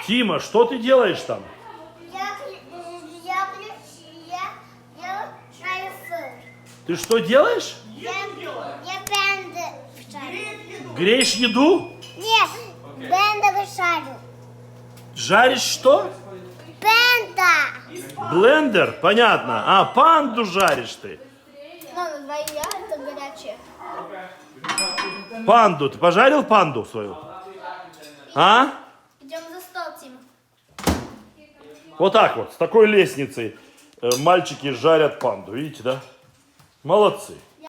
Тима, что ты делаешь там? Я шарю фрукт. Ты что делаешь? Я бенда шарю. Греешь еду? Нет, бенда шарю. Жаришь что? Бенда. Блендер? Понятно. А, панду жаришь ты. Мама, твоя это горячее. Панду. Ты пожарил панду свою? А? Идем за стол, Тима. Вот так вот, с такой лестницей мальчики жарят панду. Видите, да? Молодцы.